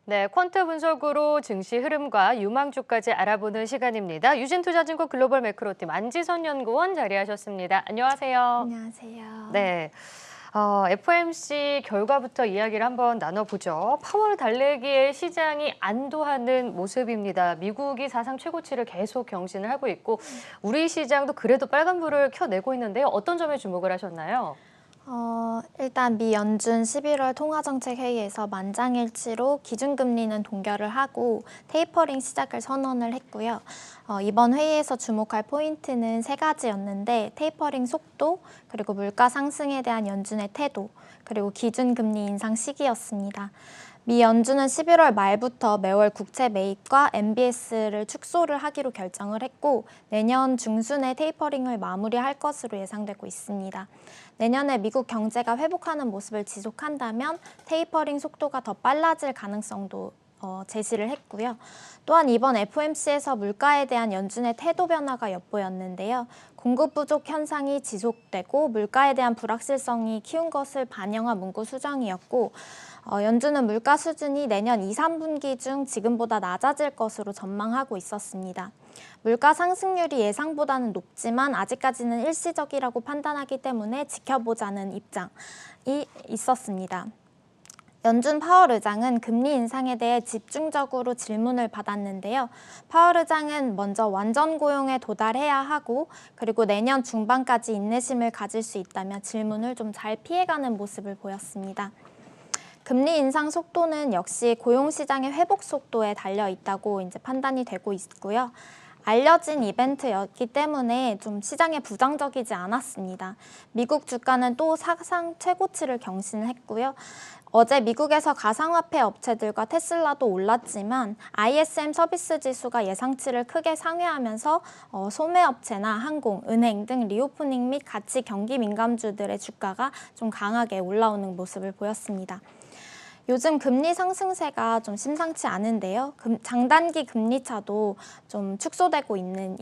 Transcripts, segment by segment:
네, 퀀트 분석으로 증시 흐름과 유망주까지 알아보는 시간입니다. 유진투자증권 글로벌 매크로팀 안지선 연구원 자리하셨습니다. 안녕하세요. 안녕하세요. 네, FOMC 결과부터 이야기를 한번 나눠보죠. 파월 달래기에 시장이 안도하는 모습입니다. 미국이 사상 최고치를 계속 경신을 하고 있고 우리 시장도 그래도 빨간불을 켜내고 있는데요. 어떤 점에 주목을 하셨나요? 일단 미 연준 11월 통화정책회의에서 만장일치로 기준금리는 동결을 하고 테이퍼링 시작을 선언을 했고요. 이번 회의에서 주목할 포인트는 세 가지였는데 테이퍼링 속도, 그리고 물가 상승에 대한 연준의 태도, 그리고 기준금리 인상 시기였습니다. 미 연준은 11월 말부터 매월 국채 매입과 MBS를 축소를 하기로 결정을 했고 내년 중순에 테이퍼링을 마무리할 것으로 예상되고 있습니다. 내년에 미국 경제가 회복하는 모습을 지속한다면 테이퍼링 속도가 더 빨라질 가능성도 제시를 했고요. 또한 이번 FOMC에서 물가에 대한 연준의 태도 변화가 엿보였는데요. 공급 부족 현상이 지속되고 물가에 대한 불확실성이 키운 것을 반영한 문구 수정이었고 연준은 물가 수준이 내년 2, 3분기 중 지금보다 낮아질 것으로 전망하고 있었습니다. 물가 상승률이 예상보다는 높지만 아직까지는 일시적이라고 판단하기 때문에 지켜보자는 입장이 있었습니다. 연준 파월 의장은 금리 인상에 대해 집중적으로 질문을 받았는데요. 파월 의장은 먼저 완전 고용에 도달해야 하고 그리고 내년 중반까지 인내심을 가질 수 있다며 질문을 좀 잘 피해가는 모습을 보였습니다. 금리 인상 속도는 역시 고용시장의 회복 속도에 달려 있다고 이제 판단이 되고 있고요. 알려진 이벤트였기 때문에 좀 시장에 부정적이지 않았습니다. 미국 주가는 또 사상 최고치를 경신했고요. 어제 미국에서 가상화폐 업체들과 테슬라도 올랐지만 ISM 서비스 지수가 예상치를 크게 상회하면서 소매업체나 항공, 은행 등 리오프닝 및 가치 경기 민감주들의 주가가 좀 강하게 올라오는 모습을 보였습니다. 요즘 금리 상승세가 좀 심상치 않은데요. 장단기 금리차도 좀 축소되고 있는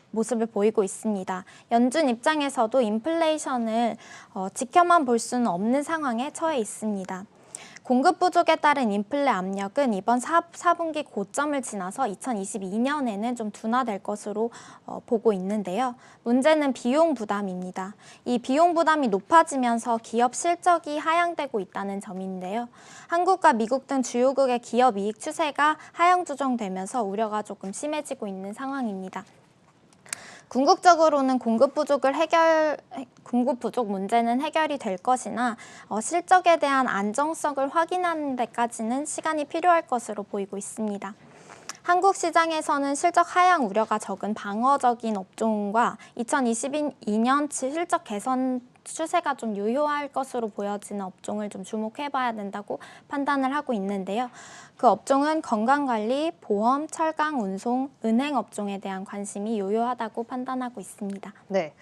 모습을 보이고 있습니다. 연준 입장에서도 인플레이션을 지켜만 볼 수는 없는 상황에 처해 있습니다. 공급 부족에 따른 인플레 압력은 이번 4분기 고점을 지나서 2022년에는 좀 둔화될 것으로 보고 있는데요. 문제는 비용 부담입니다. 이 비용 부담이 높아지면서 기업 실적이 하향되고 있다는 점인데요. 한국과 미국 등 주요국의 기업 이익 추세가 하향 조정되면서 우려가 조금 심해지고 있는 상황입니다. 궁극적으로는 공급 부족 문제는 해결이 될 것이나 실적에 대한 안정성을 확인하는 데까지는 시간이 필요할 것으로 보이고 있습니다. 한국 시장에서는 실적 하향 우려가 적은 방어적인 업종과 2022년치 실적 개선 추세가 좀 유효할 것으로 보여지는 업종을 좀 주목해봐야 된다고 판단을 하고 있는데요. 그 업종은 건강관리, 보험, 철강, 운송, 은행 업종에 대한 관심이 유효하다고 판단하고 있습니다. 네.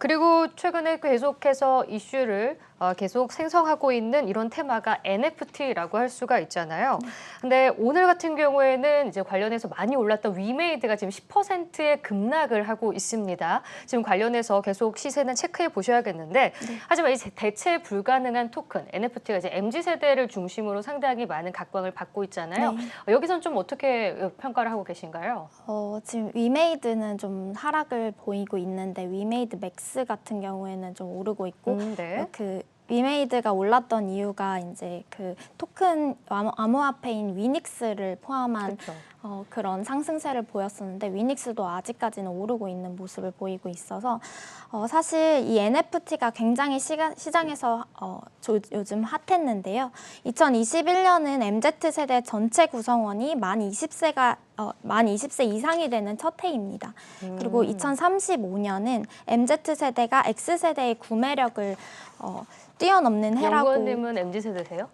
그리고 최근에 계속해서 이슈를 계속 생성하고 있는 이런 테마가 NFT라고 할 수가 있잖아요. 근데 오늘 같은 경우에는 이제 관련해서 많이 올랐던 위메이드가 지금 10%의 급락을 하고 있습니다. 지금 관련해서 계속 시세는 체크해 보셔야겠는데 하지만 이 대체 불가능한 토큰 NFT가 이제 MZ세대를 중심으로 상당히 많은 각광을 받고 있잖아요. 여기선 좀 어떻게 평가를 하고 계신가요? 지금 위메이드는 좀 하락을 보이고 있는데 위메이드 맥스 같은 경우에는 좀 오르고 있고 네. 그 위메이드가 올랐던 이유가 이제 그 토큰 암호화폐인 위닉스를 포함한 그런 상승세를 보였었는데 위닉스도 아직까지는 오르고 있는 모습을 보이고 있어서 사실 이 NFT가 굉장히 시장에서 요즘 핫했는데요. 2021년은 MZ세대 전체 구성원이 만 20세 이상이 되는 첫 해입니다. 그리고 2035년은 MZ세대가 X세대의 구매력을 뛰어넘는 해라고. 연구원님은 MZ세대세요?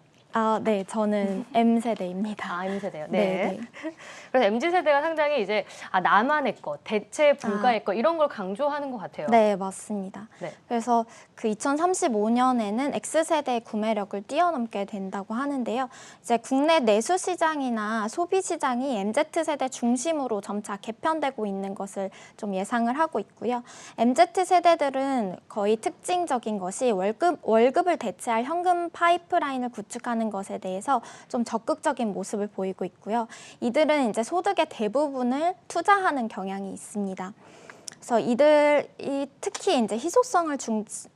네, 저는 M세대입니다. M세대요. 네. 네. 그래서 MZ세대가 상당히 이제 나만의 것, 대체 불가의 것 이런 걸 강조하는 것 같아요. 네, 맞습니다. 네. 그래서 그 2035년에는 X세대의 구매력을 뛰어넘게 된다고 하는데요. 이제 국내 내수 시장이나 소비 시장이 MZ세대 중심으로 점차 개편되고 있는 것을 좀 예상을 하고 있고요. MZ세대들은 거의 특징적인 것이 월급을 대체할 현금 파이프라인을 구축하는 것에 대해서 좀 적극적인 모습을 보이고 있고요. 이들은 이제 소득의 대부분을 투자하는 경향이 있습니다. 그래서 이들이 특히 이제 희소성을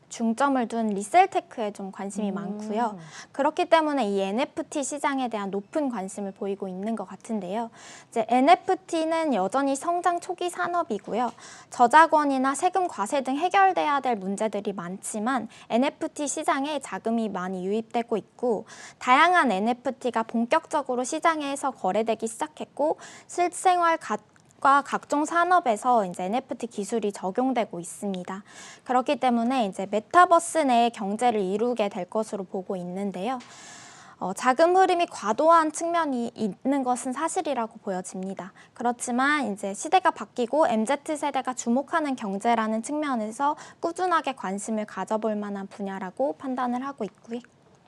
중점을 둔 리셀테크에 좀 관심이 많고요. 그렇기 때문에 이 NFT 시장에 대한 높은 관심을 보이고 있는 것 같은데요. 이제 NFT는 여전히 성장 초기 산업이고요. 저작권이나 세금 과세 등 해결돼야 될 문제들이 많지만 NFT 시장에 자금이 많이 유입되고 있고 다양한 NFT가 본격적으로 시장에서 거래되기 시작했고 실생활 과 각종 산업에서 이제 NFT 기술이 적용되고 있습니다. 그렇기 때문에 이제 메타버스 내의 경제를 이루게 될 것으로 보고 있는데요. 자금 흐름이 과도한 측면이 있는 것은 사실이라고 보여집니다. 그렇지만 이제 시대가 바뀌고 MZ세대가 주목하는 경제라는 측면에서 꾸준하게 관심을 가져볼 만한 분야라고 판단을 하고 있고요.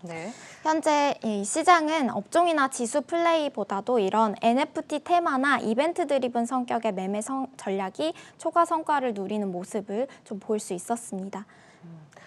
네. 현재 이 시장은 업종이나 지수 플레이보다도 이런 NFT 테마나 이벤트 드리븐 성격의 매매 전략이 초과 성과를 누리는 모습을 좀 볼 수 있었습니다.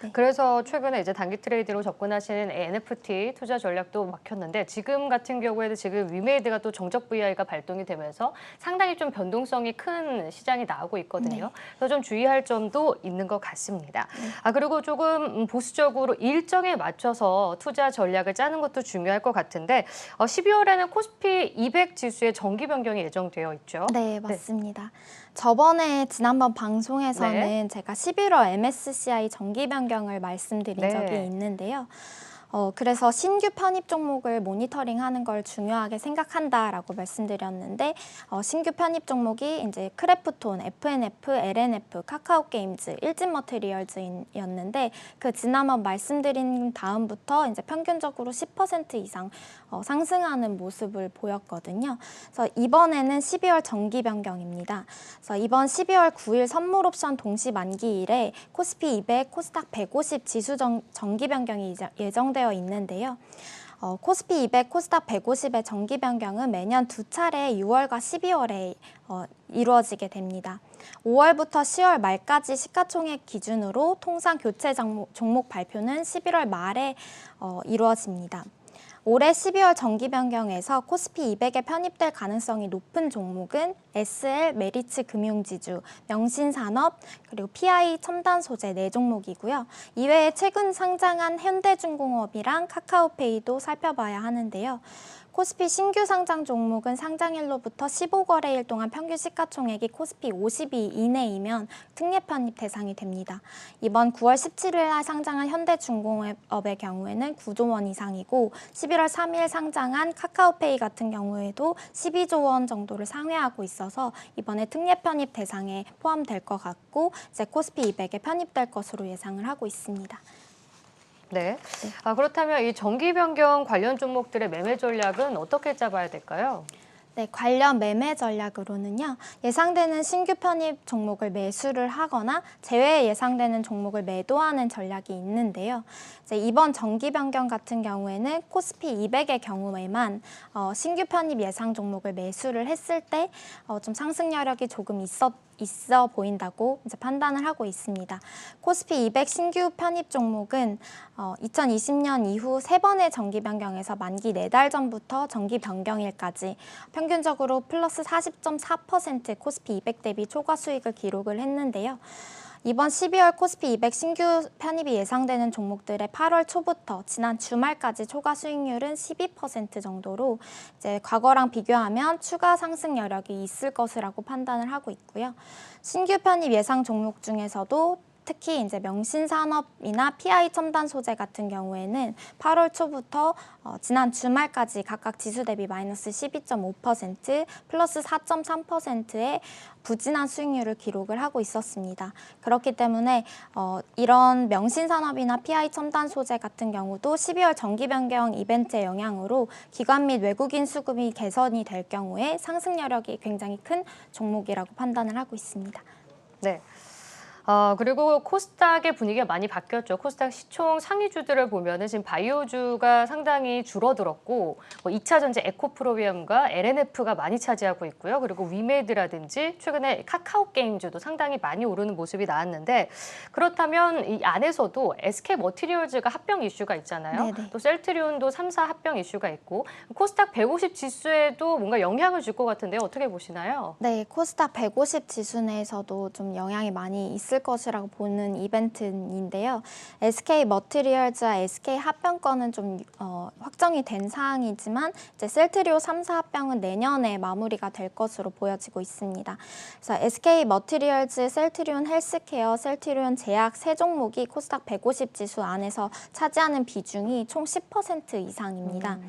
네. 그래서 최근에 이제 단기 트레이드로 접근하시는 NFT 투자 전략도 막혔는데 지금 같은 경우에는 지금 위메이드가 또 정적 VI가 발동이 되면서 상당히 좀 변동성이 큰 시장이 나오고 있거든요. 네. 그래서 좀 주의할 점도 있는 것 같습니다. 그리고 조금 보수적으로 일정에 맞춰서 투자 전략을 짜는 것도 중요할 것 같은데 12월에는 코스피 200 지수의 정기 변경이 예정되어 있죠. 네, 맞습니다. 저번에 지난번 방송에서는 네. 제가 11월 MSCI 정기 변경을 말씀드린 네. 적이 있는데요. 그래서 신규 편입 종목을 모니터링하는 걸 중요하게 생각한다라고 말씀드렸는데 신규 편입 종목이 이제 크래프톤, FNF, LNF, 카카오게임즈, 일진머티리얼즈였는데 그 지난번 말씀드린 다음부터 이제 평균적으로 10% 이상 상승하는 모습을 보였거든요. 그래서 이번에는 12월 정기 변경입니다. 그래서 이번 12월 9일 선물 옵션 동시 만기일에 코스피 200, 코스닥 150 지수 정기 변경이 예정되어 있는데요. 코스피 200, 코스닥 150의 정기 변경은 매년 두 차례 6월과 12월에 이루어지게 됩니다. 5월부터 10월 말까지 시가총액 기준으로 통상 교체 종목 발표는 11월 말에 이루어집니다. 올해 12월 정기 변경에서 코스피 200에 편입될 가능성이 높은 종목은 SL, 메리츠 금융지주, 명신산업, 그리고 PI 첨단소재 4종목이고요. 이외에 최근 상장한 현대중공업이랑 카카오페이도 살펴봐야 하는데요. 코스피 신규 상장 종목은 상장일로부터 15거래일 동안 평균 시가총액이 코스피 50위 이내이면 특례 편입 대상이 됩니다. 이번 9월 17일 날 상장한 현대중공업의 경우에는 9조 원 이상이고 11월 3일 상장한 카카오페이 같은 경우에도 12조 원 정도를 상회하고 있어서 이번에 특례 편입 대상에 포함될 것 같고 이제 코스피 200에 편입될 것으로 예상을 하고 있습니다. 네. 그렇다면 이 정기 변경 관련 종목들의 매매 전략은 어떻게 짜봐야 될까요? 네, 관련 매매 전략으로는요. 예상되는 신규 편입 종목을 매수를 하거나 제외 예상되는 종목을 매도하는 전략이 있는데요. 이제 이번 정기 변경 같은 경우에는 코스피 200의 경우에만 신규 편입 예상 종목을 매수를 했을 때 좀 상승 여력이 조금 있어 보인다고 이제 판단을 하고 있습니다. 코스피 200 신규 편입 종목은 2020년 이후 3번의 정기 변경에서 만기 4달 전부터 정기 변경일까지 평균적으로 플러스 40.4% 코스피 200 대비 초과 수익을 기록을 했는데요. 이번 12월 코스피 200 신규 편입이 예상되는 종목들의 8월 초부터 지난 주말까지 초과 수익률은 12% 정도로 이제 과거랑 비교하면 추가 상승 여력이 있을 것이라고 판단을 하고 있고요. 신규 편입 예상 종목 중에서도 특히 이제 명신산업이나 PI 첨단 소재 같은 경우에는 8월 초부터 지난 주말까지 각각 지수 대비 마이너스 12.5%, 플러스 4.3%의 부진한 수익률을 기록을 하고 있었습니다. 그렇기 때문에 이런 명신산업이나 PI 첨단 소재 같은 경우도 12월 정기 변경 이벤트의 영향으로 기관 및 외국인 수급이 개선이 될 경우에 상승 여력이 굉장히 큰 종목이라고 판단을 하고 있습니다. 네. 그리고 코스닥의 분위기가 많이 바뀌었죠. 코스닥 시총 상위주들을 보면은 지금 바이오주가 상당히 줄어들었고, 뭐 2차 전지 에코프로비움과 LNF가 많이 차지하고 있고요. 그리고 위메드라든지 최근에 카카오 게임주도 상당히 많이 오르는 모습이 나왔는데, 그렇다면 이 안에서도 SK 머티리얼즈가 합병 이슈가 있잖아요. 네네. 또 셀트리온도 3사 합병 이슈가 있고, 코스닥 150 지수에도 뭔가 영향을 줄 것 같은데요. 어떻게 보시나요? 네, 코스닥 150 지수 내에서도 좀 영향이 많이 있을 것이라고 보는 이벤트인데요. SK 머티리얼즈와 SK 합병건은 좀 확정이 된 사항이지만 이제 셀트리온 3사 합병은 내년에 마무리가 될 것으로 보여지고 있습니다. 그래서 SK 머티리얼즈, 셀트리온 헬스케어, 셀트리온 제약 세 종목이 코스닥 150 지수 안에서 차지하는 비중이 총 10% 이상입니다.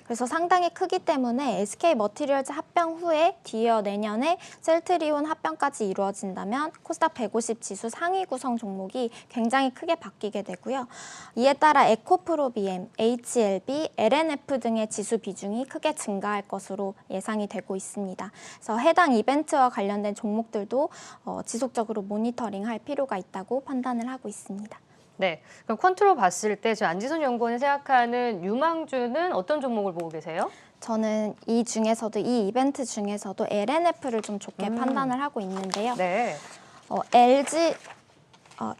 그래서 상당히 크기 때문에 SK 머티리얼즈 합병 후에 뒤이어 내년에 셀트리온 합병까지 이루어진다면 코스닥 150 지수 상위 구성 종목이 굉장히 크게 바뀌게 되고요. 이에 따라 에코프로비엠, HLB, LNF 등의 지수 비중이 크게 증가할 것으로 예상이 되고 있습니다. 그래서 해당 이벤트와 관련된 종목들도 지속적으로 모니터링할 필요가 있다고 판단을 하고 있습니다. 네, 그럼 퀀트로 봤을 때 저 안지선 연구원이 생각하는 유망주는 어떤 종목을 보고 계세요? 저는 이 이벤트 중에서도 LNF를 좀 좋게 판단을 하고 있는데요. 네.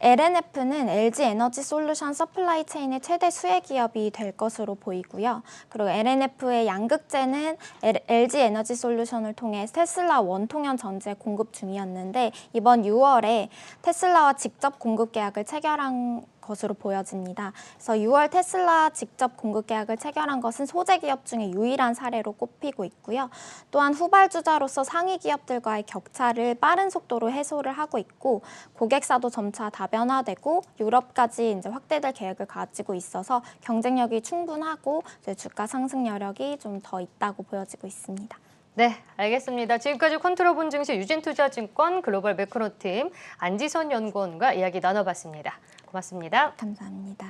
LNF는 LG 에너지 솔루션 서플라이 체인의 최대 수혜 기업이 될 것으로 보이고요. 그리고 LNF의 양극재는 LG 에너지 솔루션을 통해 테슬라 원통형 전지에 공급 중이었는데 이번 6월에 테슬라와 직접 공급 계약을 체결한 것으로 보여집니다. 그래서 6월 테슬라 직접 공급 계약을 체결한 것은 소재 기업 중에 유일한 사례로 꼽히고 있고요. 또한 후발주자로서 상위 기업들과의 격차를 빠른 속도로 해소를 하고 있고 고객사도 점차 다변화되고 유럽까지 이제 확대될 계획을 가지고 있어서 경쟁력이 충분하고 이제 주가 상승 여력이 좀 더 있다고 보여지고 있습니다. 네, 알겠습니다. 지금까지 퀀트로 본 증시 유진투자증권 글로벌 매크로팀 안지선 연구원과 이야기 나눠봤습니다. 고맙습니다. 감사합니다.